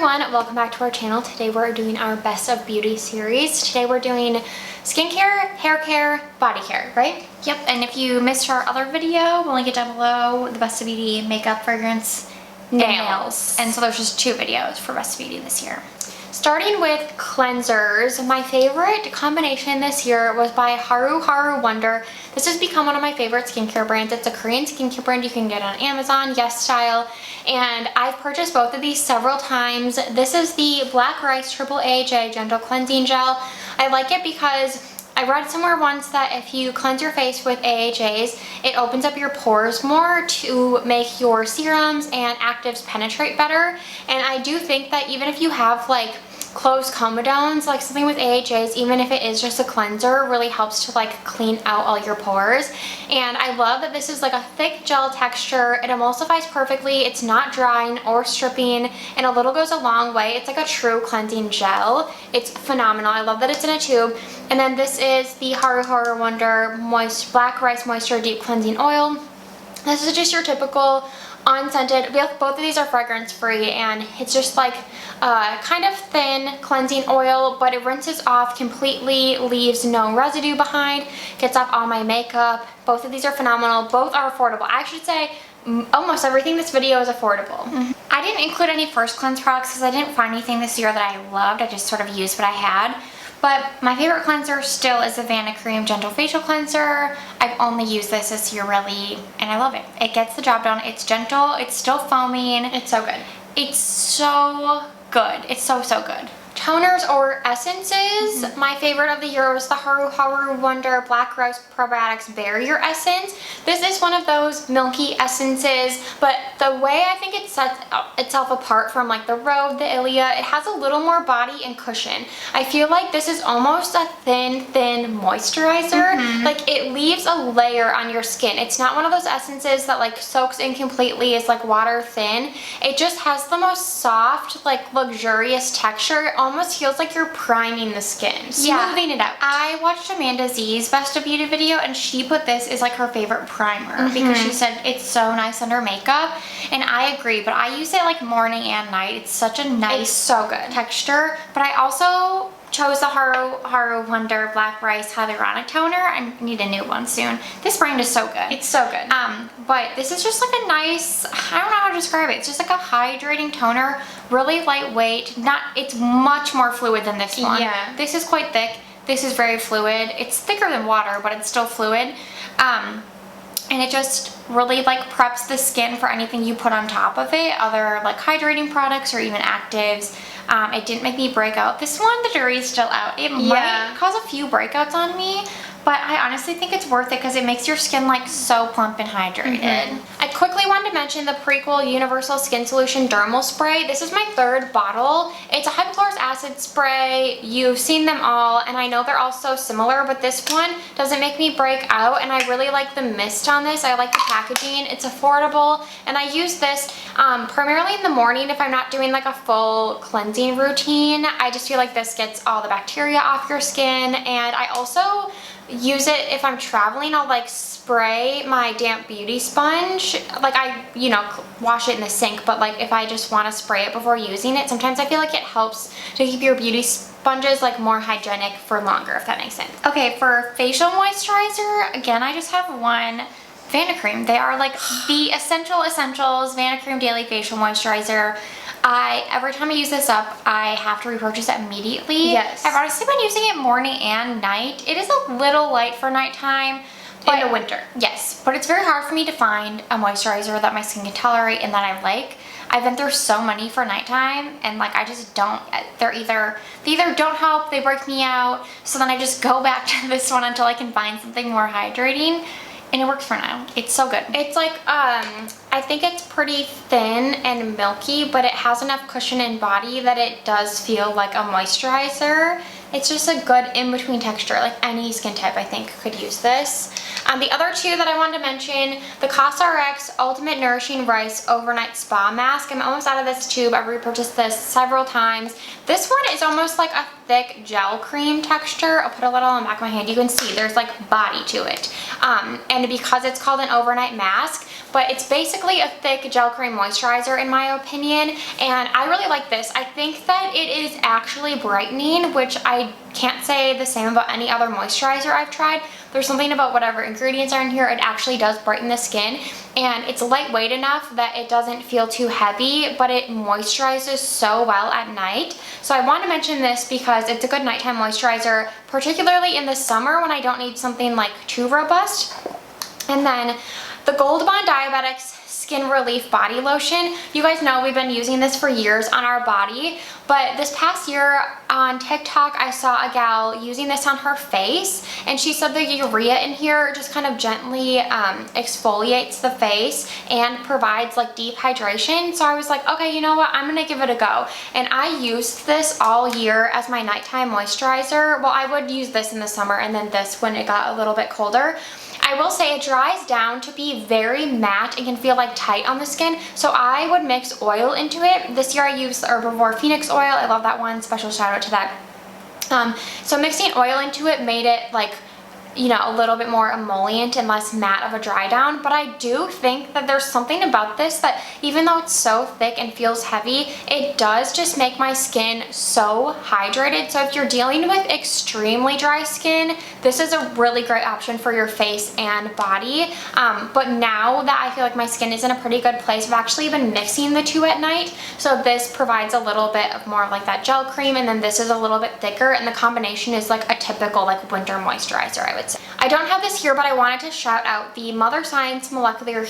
everyone, welcome back to our channel. Today we're doing our Best of Beauty series. Today we're doing skincare, hair care, body care, right? Yep, and if you missed our other video, we'll link it down below. The Best of Beauty makeup, fragrance, nails. And so there's just 2 videos for Best of Beauty this year. Starting with cleansers, my favorite combination this year was by Haru Wonder. This has become one of my favorite skincare brands. It's a Korean skincare brand you can get on Amazon, Yes Style, and I've purchased both of these several times. This is the Black Rice Triple AHA Gentle Cleansing Gel. I like it because I read somewhere once that if you cleanse your face with AHAs, it opens up your pores more to make your serums and actives penetrate better. And I do think that even if you have like closed comedones, like something with AHAs, even if it is just a cleanser, really helps to like clean out all your pores. And I love that this is like a thick gel texture. It emulsifies perfectly. It's not drying or stripping, and a little goes a long way. It's like a true cleansing gel. It's phenomenal. I love that it's in a tube. And then this is the Haru Wonder Black Rice Moisture Deep Cleansing Oil. This is just your typical unscented. Both of these are fragrance free, and it's just like kind of thin cleansing oil, but it rinses off completely, leaves no residue behind, gets off all my makeup. Both of these are phenomenal. Both are affordable. I should say almost everything in this video is affordable. I didn't include any first cleanse products because I didn't find anything this year that I loved. I just sort of used what I had. But my favorite cleanser still is the Vanicream Gentle Facial Cleanser. I've only used this year really, and I love it. It gets the job done. It's gentle. It's still foaming. It's so good. It's so good. It's so good. Toners or essences, my favorite of the year was the Haru Wonder Black Rose Probiotics Barrier Essence. This is one of those milky essences, but the way I think it sets itself apart from like the Rove, the Ilia, it has a little more body and cushion. I feel like this is almost a thin moisturizer. Like it leaves a layer on your skin. It's not one of those essences that like soaks in completely. It's like water thin. It just has the most soft, like luxurious texture. It almost feels like you're priming the skin, smoothing it out. I watched Amanda Z's Best of Beauty video, and she put this as like her favorite primer because she said it's so nice under makeup, and I agree, but I use it like morning and night. It's such a nice, it's so good texture. But I also chose the Haru Wonder Black Rice Hyaluronic Toner. I need a new one soon. This brand is so good. It's so good. But this is just like a nice, I don't know how to describe it. It's just like a hydrating toner, really lightweight. It's much more fluid than this one. Yeah. This is quite thick. This is very fluid. It's thicker than water, but it's still fluid. And it just really like preps the skin for anything you put on top of it, other like hydrating products or even actives. It didn't make me break out. This one, the jury's still out. It might cause a few breakouts on me, but I honestly think it's worth it because it makes your skin like so plump and hydrated. I quickly wanted to mention the Prequel Universal Skin Solution Dermal Spray. This is my 3rd bottle. It's a hypochlorous acid spray. You've seen them all, and I know they're all so similar, but this one doesn't make me break out, and I really like the mist on this. I like the packaging. It's affordable, and I use this primarily in the morning if I'm not doing like a full cleansing routine. I just feel like this gets all the bacteria off your skin, and I also use it if I'm traveling. I'll like spray my damp beauty sponge. Like I, wash it in the sink, but like if I just want to spray it before using it, sometimes I feel like it helps to keep your beauty sponges like more hygienic for longer, if that makes sense. Okay, for facial moisturizer, again, I just have one. Vanicream. They are like the essentials. Vanicream Daily Facial Moisturizer. Every time I use this up, I have to repurchase it immediately. Yes. I've honestly been using it morning and night. It is a little light for nighttime. In the winter. Yes, but it's very hard for me to find a moisturizer that my skin can tolerate and that I like. I've been through so many for nighttime, and like I just don't, they either don't help, they break me out, so then I just go back to this one until I can find something more hydrating. And it works for now. It's so good. It's like, I think it's pretty thin and milky, but it has enough cushion and body that it does feel like a moisturizer. It's just a good in-between texture. Like any skin type I think could use this. The other two that I wanted to mention, the CosRx Ultimate Nourishing Rice Overnight Spa Mask. I'm almost out of this tube. I've repurchased this several times. This one is almost like a thick gel cream texture. I'll put a little on the back of my hand. You can see there's like body to it. And because it's called an overnight mask, but it's basically a thick gel cream moisturizer in my opinion, and I really like this. I think that it is actually brightening, which I can't say the same about any other moisturizer I've tried. There's something about whatever ingredients are in here, it actually does brighten the skin, and it's lightweight enough that it doesn't feel too heavy, but it moisturizes so well at night. So I want to mention this because it's a good nighttime moisturizer, particularly in the summer when I don't need something like too robust. And then the Gold Bond Diabetics Skin Relief Body Lotion. You guys know we've been using this for years on our body, but this past year on TikTok I saw a gal using this on her face, and she said the urea in here just kind of gently exfoliates the face and provides like deep hydration. So I was like, okay, you know what, I'm gonna give it a go. And I used this all year as my nighttime moisturizer. Well, I would use this in the summer and then this when it got a little bit colder. I will say it dries down to be very matte and can feel like tight on the skin, so I would mix oil into it. This year I used the Herbivore Phoenix oil. I love that one. Special shout out to that. So mixing oil into it made it like, you know, a little bit more emollient and less matte of a dry down. But I do think that there's something about this that even though it's so thick and feels heavy, it does just make my skin so hydrated. So if you're dealing with extremely dry skin, this is a really great option for your face and body. But now that I feel like my skin is in a pretty good place, I've actually been mixing the two at night. So this provides a little bit of more of like that gel cream, and then this is a little bit thicker, and the combination is like a typical like winter moisturizer, I would say. I don't have this here, but I wanted to shout out the Mother Science Molecular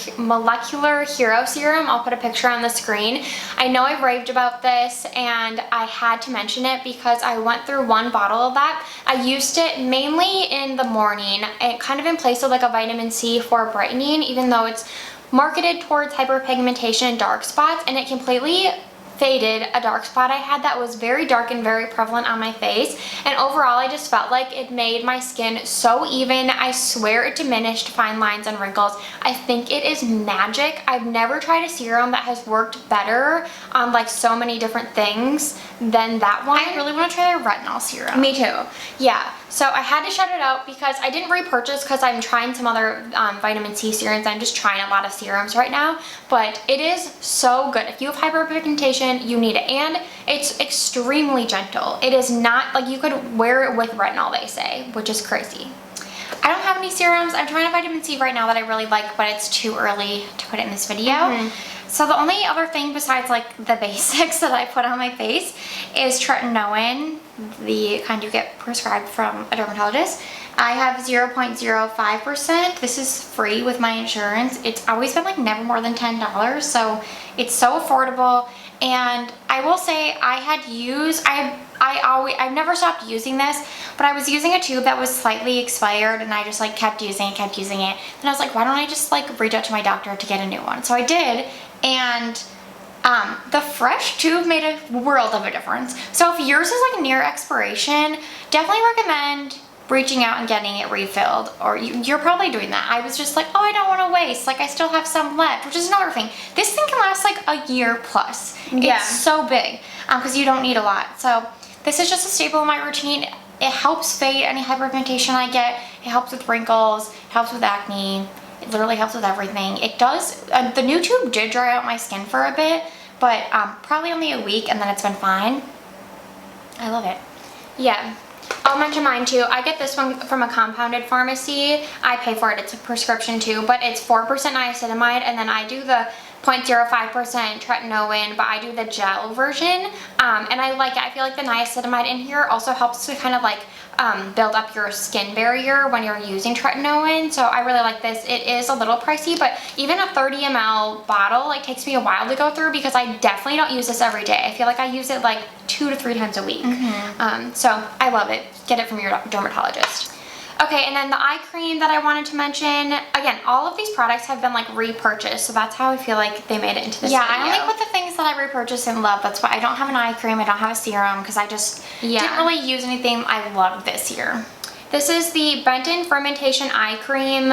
Hero Serum. I'll put a picture on the screen. I know I've raved about this, and I had to mention it because I went through one bottle of that. I used it mainly in the morning, and kind of in place of like a vitamin C for brightening, even though it's marketed towards hyperpigmentation and dark spots, and it completely faded a dark spot I had that was very dark and very prevalent on my face. And overall I just felt like it made my skin so even. I swear it diminished fine lines and wrinkles. I think it is magic. I've never tried a serum that has worked better on like so many different things than that one. I really want to try their retinol serum. Me too. Yeah. So I had to shout it out because I didn't repurchase because I'm trying some other vitamin C serums. I'm just trying a lot of serums right now, but it is so good. If you have hyperpigmentation, you need it, and it's extremely gentle. It is not like you could wear it with retinol, they say, which is crazy. I don't have any serums. I'm trying a vitamin C right now that I really like, but it's too early to put it in this video. So the only other thing besides like the basics that I put on my face is tretinoin, the kind you get prescribed from a dermatologist. I have 0.05%. This is free with my insurance. It's always been like never more than $10, so it's so affordable. And I will say I've never stopped using this, but I was using a tube that was slightly expired, and I just like kept using it. And I was like, why don't I just like reach out to my doctor to get a new one? So I did, and the fresh tube made a world of a difference. So if yours is like near expiration, definitely recommend reaching out and getting it refilled, or you're probably doing that. I was just like, oh, I don't want to waste, like I still have some left, which is another thing. This thing can last like a year plus. Yeah. It's so big because you don't need a lot. So this is just a staple in my routine. It helps fade any hyperpigmentation I get. It helps with wrinkles, it helps with acne. It literally helps with everything. It does, the new tube did dry out my skin for a bit, but probably only a week, and then it's been fine. I love it. Yeah. I'll mention mine too. I get this one from a compounded pharmacy. I pay for it. It's a prescription too, but it's 4% niacinamide, and then I do the 0.05% tretinoin, but I do the gel version, and I like it. I feel like the niacinamide in here also helps to kind of like build up your skin barrier when you're using tretinoin, so I really like this. It is a little pricey, but even a 30 ml bottle like takes me a while to go through because I definitely don't use this every day. I feel like I use it like 2 to 3 times a week. So I love it. Get it from your dermatologist. Okay, and then the eye cream that I wanted to mention, again, all of these products have been like repurchased, so that's how I feel like they made it into this video. I only put the things that I repurchased and love. That's why I don't have an eye cream, I don't have a serum, because I just didn't really use anything I loved this year. This is the Benton Fermentation Eye Cream.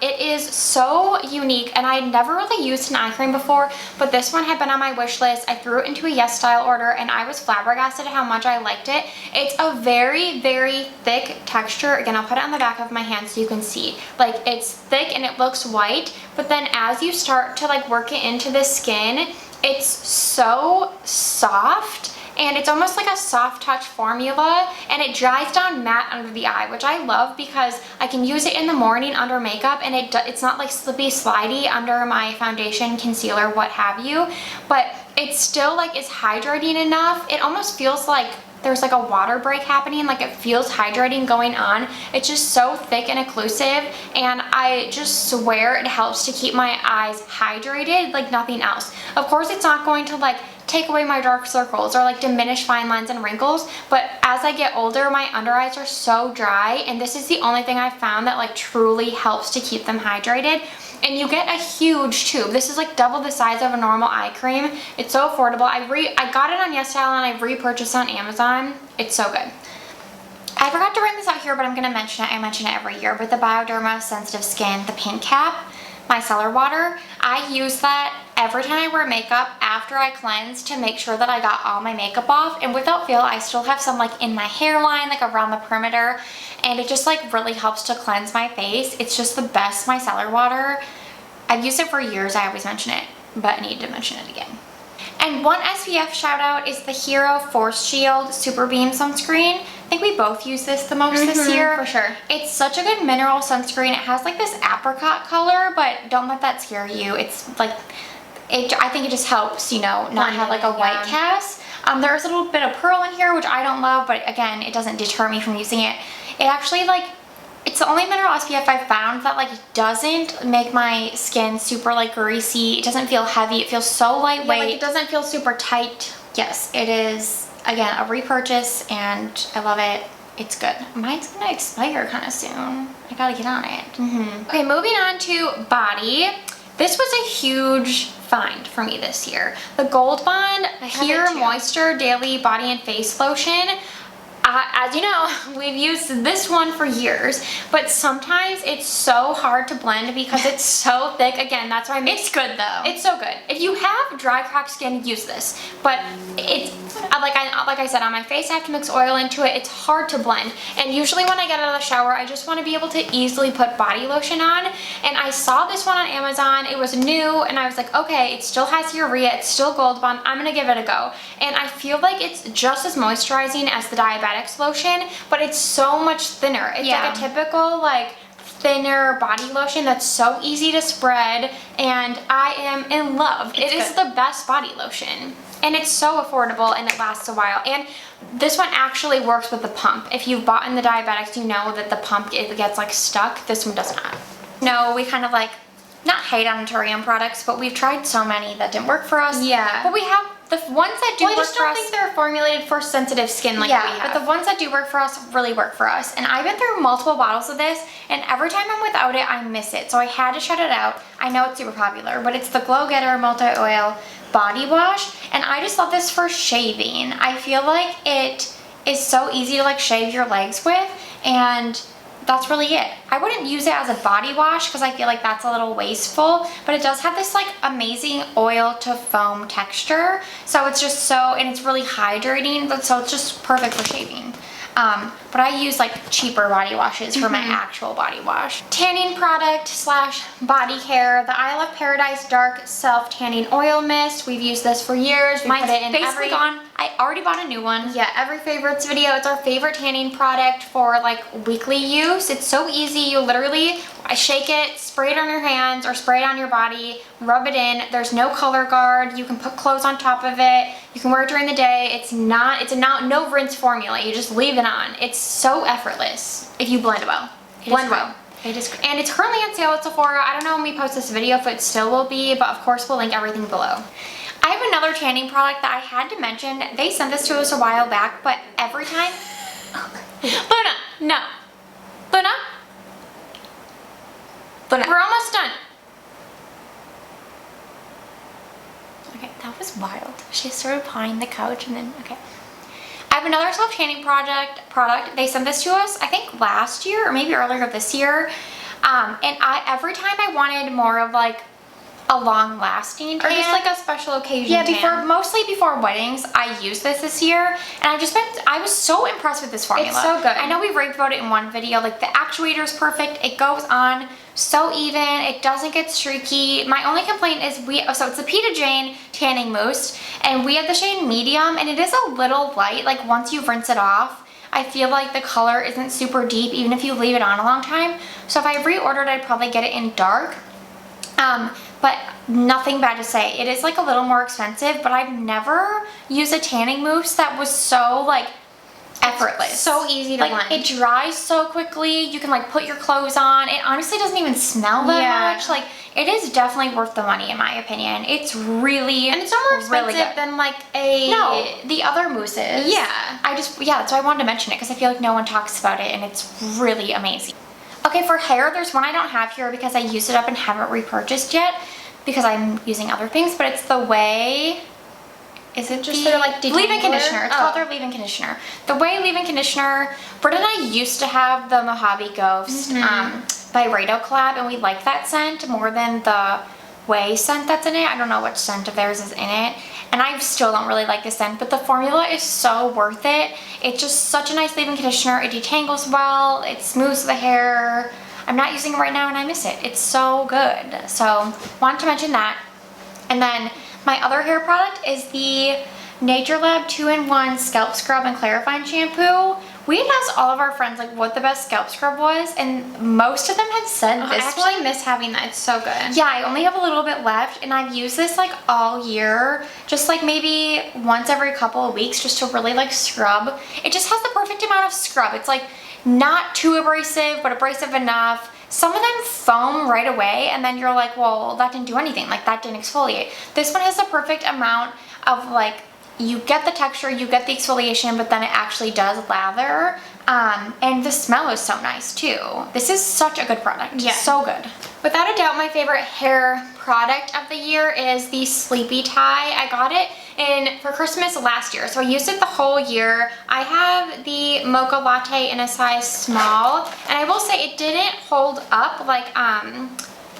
It is so unique, and I had never really used an eye cream before, but this one had been on my wish list. I threw it into a yes style order, and I was flabbergasted at how much I liked it. It's a very, very thick texture. Again, I'll put it on the back of my hand so you can see. Like, it's thick and it looks white, but then as you start to like work it into the skin, it's so soft. And it's almost like a soft touch formula, and it dries down matte under the eye, which I love because I can use it in the morning under makeup, and it's not like slippy slidey under my foundation, concealer, what have you, but it still like is hydrating enough. It almost feels like there's like a water break happening, like it feels hydrating going on. It's just so thick and occlusive, and I just swear it helps to keep my eyes hydrated like nothing else. Of course, it's not going to like take away my dark circles or like diminish fine lines and wrinkles, but as I get older, my under eyes are so dry, and this is the only thing I've found that like truly helps to keep them hydrated. And you get a huge tube. This is like double the size of a normal eye cream. It's so affordable. I got it on YesStyle, and I repurchased it on Amazon. It's so good. I forgot to bring this out here, but I'm gonna mention it. I mention it every year, but the Bioderma Sensitive Skin, the pink cap, micellar water. I use that every time I wear makeup after I cleanse to make sure that I got all my makeup off, and without fail I still have some like in my hairline, like around the perimeter, and it just like really helps to cleanse my face. It's just the best micellar water. I've used it for years. I always mention it, but I need to mention it again. And one SPF shout out is the Hero Force Shield Super Beam Sunscreen. I think we both use this the most this year. For sure. It's such a good mineral sunscreen. It has like this apricot color, but don't let that scare you. It's like, I think it just helps, you know, not have like a white cast. There's a little bit of pearl in here, which I don't love, but again, it doesn't deter me from using it. It actually like, it's the only mineral SPF I've found that like doesn't make my skin super like greasy. It doesn't feel heavy. It feels so lightweight. Yeah, like it doesn't feel super tight. Yes, it is, again, a repurchase, and I love it. It's good. Mine's gonna expire kind of soon. I gotta get on it. Okay, moving on to body. This was a huge find for me this year. The Gold Bond Pure Moisture Daily Body and Face Lotion. As you know, we've used this one for years, but sometimes it's so hard to blend because it's so thick. Again, that's why it's good though. It's so good. If you have dry, cracked skin, use this. But it's like I said, on my face, I have to mix oil into it. It's hard to blend. And usually when I get out of the shower, I just want to be able to easily put body lotion on. And I saw this one on Amazon. It was new, and I was like, okay, it still has urea. It's still Gold Bond. I'm gonna give it a go. And I feel like it's just as moisturizing as the Diabetics lotion, but it's so much thinner. It's like a typical like thinner body lotion that's so easy to spread, and I am in love. It is the best body lotion, and it's so affordable, and it lasts a while. And this one actually works with the pump. If you've bought in the Diabetics, you know that the pump, it gets like stuck. This one does not. No, we kind of like, not hate on Naturium products, but we've tried so many that didn't work for us. Yeah. But we have the ones that do work for us. I just don't think they're formulated for sensitive skin like we have. But the ones that do work for us really work for us. And I've been through multiple bottles of this, and every time I'm without it, I miss it. So I had to shut it out. I know it's super popular, but it's the Glow Getter Multi-Oil Body Wash, and I just love this for shaving. I feel like it is so easy to like shave your legs with, and that's really it. I wouldn't use it as a body wash because I feel like that's a little wasteful, but it does have this like amazing oil to foam texture. So it's just so, and it's really hydrating, but so it's just perfect for shaving. But I use like cheaper body washes for my actual body wash. Tanning product slash body care, the Isle of Paradise Dark Self Tanning Oil Mist. We've used this for years. We put it in basically gone. I already bought a new one. Yeah, every favorites video. It's our favorite tanning product for like weekly use. It's so easy. You literally shake it, spray it on your hands or spray it on your body, rub it in. There's no color guard. You can put clothes on top of it. You can wear it during the day. It's no rinse formula. You just leave it on. It's so effortless if you blend well. Blend well. It is great. And it's currently on sale at Sephora. I don't know when we post this video if it still will be, but of course we'll link everything below. I have another tanning product that I had to mention. They sent this to us a while back, but every time... Luna, no. Luna? Luna, we're almost done. Okay, that was wild. She started pawing the couch and then, okay. I have another self-tanning product. They sent this to us, I think last year or maybe earlier this year. And every time I wanted more of like a long-lasting tan, or just like a special occasion tan. Mostly before weddings, I used this year, and I was so impressed with this formula. It's so good. I know we raved about it in one video. Like the actuator is perfect. It goes on so even. It doesn't get streaky. My only complaint is so it's the Pita Jane tanning mousse, and we have the shade medium, and it is a little light. Like once you rinse it off, I feel like the color isn't super deep, even if you leave it on a long time. So if I reordered, I'd probably get it in dark. But nothing bad to say. It is like a little more expensive, but I've never used a tanning mousse that was so like effortless. It's so easy to blend. It dries so quickly. You can like put your clothes on. It honestly doesn't even smell that much. Like it is definitely worth the money in my opinion. It's really, and it's no more expensive than like the other mousses. Yeah. That's why I wanted to mention it because I feel like no one talks about it and it's really amazing. Okay, for hair, there's one I don't have here because I used it up and haven't repurchased yet because I'm using other things, but it's the Way, is it just their like leave-in conditioner? It's called their leave-in conditioner. The Way leave-in conditioner. Britt and I used to have the Mojave Ghost by Rado collab, and we like that scent more than the Way scent that's in it. I don't know which scent of theirs is in it, and I still don't really like the scent, but the formula is so worth it. It's just such a nice leave-in conditioner. It detangles well, it smooths the hair. I'm not using it right now and I miss it. It's so good. So wanted to mention that. And then my other hair product is the Nature Lab 2-in-1 Scalp Scrub and Clarifying Shampoo. We had asked all of our friends like what the best scalp scrub was, and most of them had said this one. I actually miss having that. It's so good. Yeah, I only have a little bit left, and I've used this like all year, just like maybe once every couple of weeks just to really like scrub. It just has the perfect amount of scrub. It's like not too abrasive, but abrasive enough. Some of them foam right away, and then you're like, well, that didn't do anything. Like that didn't exfoliate. This one has the perfect amount of like, you get the texture, you get the exfoliation, but then it actually does lather. And the smell is so nice too. This is such a good product. Yeah. So good. Without a doubt, my favorite hair product of the year is the Sleepy Tie. I got it for Christmas last year, so I used it the whole year. I have the Mocha Latte in a size small, and I will say it didn't hold up. Like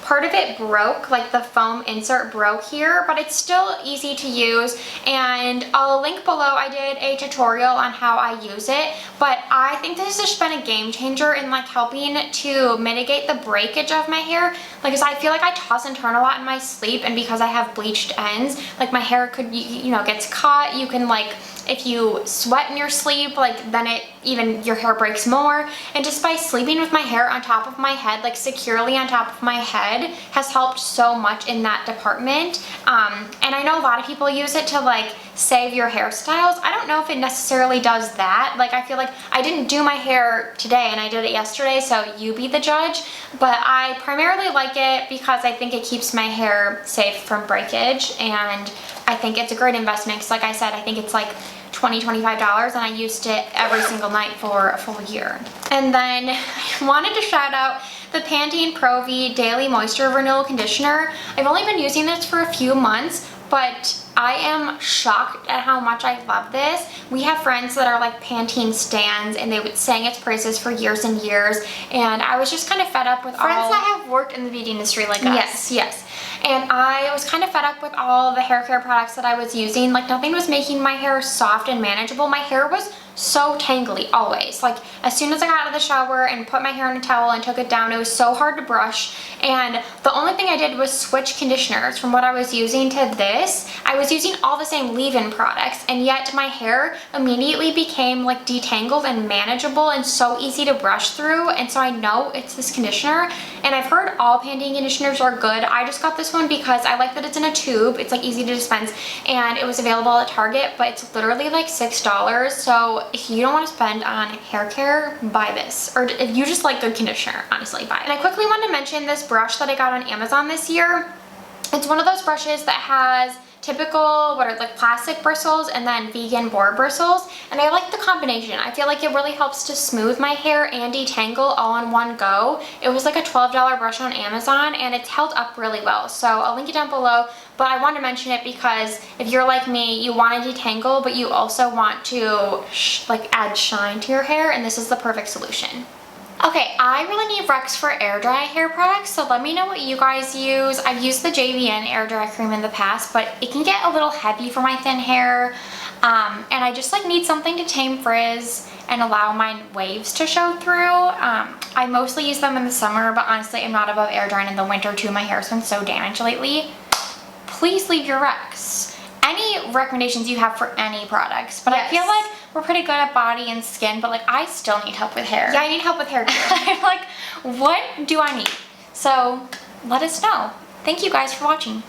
part of it broke, like the foam insert broke here, but it's still easy to use, and I'll link below. I did a tutorial on how I use it, but I think this has just been a game changer in like helping to mitigate the breakage of my hair. Like, cause I feel like I toss and turn a lot in my sleep, and because I have bleached ends, like my hair could, you know, gets caught. You can like, if you sweat in your sleep, like then your hair breaks more. And just by sleeping with my hair on top of my head, like securely on top of my head, has helped so much in that department. And I know a lot of people use it to like save your hairstyles. I don't know if it necessarily does that. Like I feel like I didn't do my hair today and I did it yesterday, so you be the judge. But I primarily like it because I think it keeps my hair safe from breakage, and I think it's a great investment because like I said, I think it's like $20–25, and I used it every single night for a full year. And then I wanted to shout out the Pantene Pro-V Daily Moisture Renewal Conditioner. I've only been using this for a few months, but I am shocked at how much I love this. We have friends that are like Pantene stans, and they would sang its praises for years and years, and I was just kind of fed up with friends that have worked in the beauty industry like us. Yes. And I was kind of fed up with all the hair care products that I was using. Like nothing was making my hair soft and manageable. My hair was so tangly always. Like as soon as I got out of the shower and put my hair in a towel and took it down, it was so hard to brush. And the only thing I did was switch conditioners from what I was using to this. I was using all the same leave-in products, and yet my hair immediately became like detangled and manageable and so easy to brush through. And so I know it's this conditioner, and I've heard all Pantene conditioners are good. I just got this one because I like that it's in a tube. It's like easy to dispense, and it was available at Target, but it's literally like $6. So if you don't want to spend on hair care, buy this. Or if you just like good conditioner, honestly, buy it. And I quickly wanted to mention this brush that I got on Amazon this year. It's one of those brushes that has typical, what are like plastic bristles and then vegan boar bristles, and I like the combination. I feel like it really helps to smooth my hair and detangle all in one go. It was like a $12 brush on Amazon and it's held up really well, so I'll link it down below. But I wanted to mention it because if you're like me, you want to detangle but you also want to like add shine to your hair, and this is the perfect solution. Okay, I really need Rex for air dry hair products, so let me know what you guys use. I've used the JVN air dry cream in the past, but it can get a little heavy for my thin hair, and I just like need something to tame frizz and allow my waves to show through. I mostly use them in the summer, but honestly I'm not above air drying in the winter too. My hair's been so damaged lately. Please leave your Rex. Any recommendations you have for any products, but yes. I feel like we're pretty good at body and skin, but like I still need help with hair. Yeah, I need help with hair too. I'm like, what do I need? So let us know. Thank you guys for watching.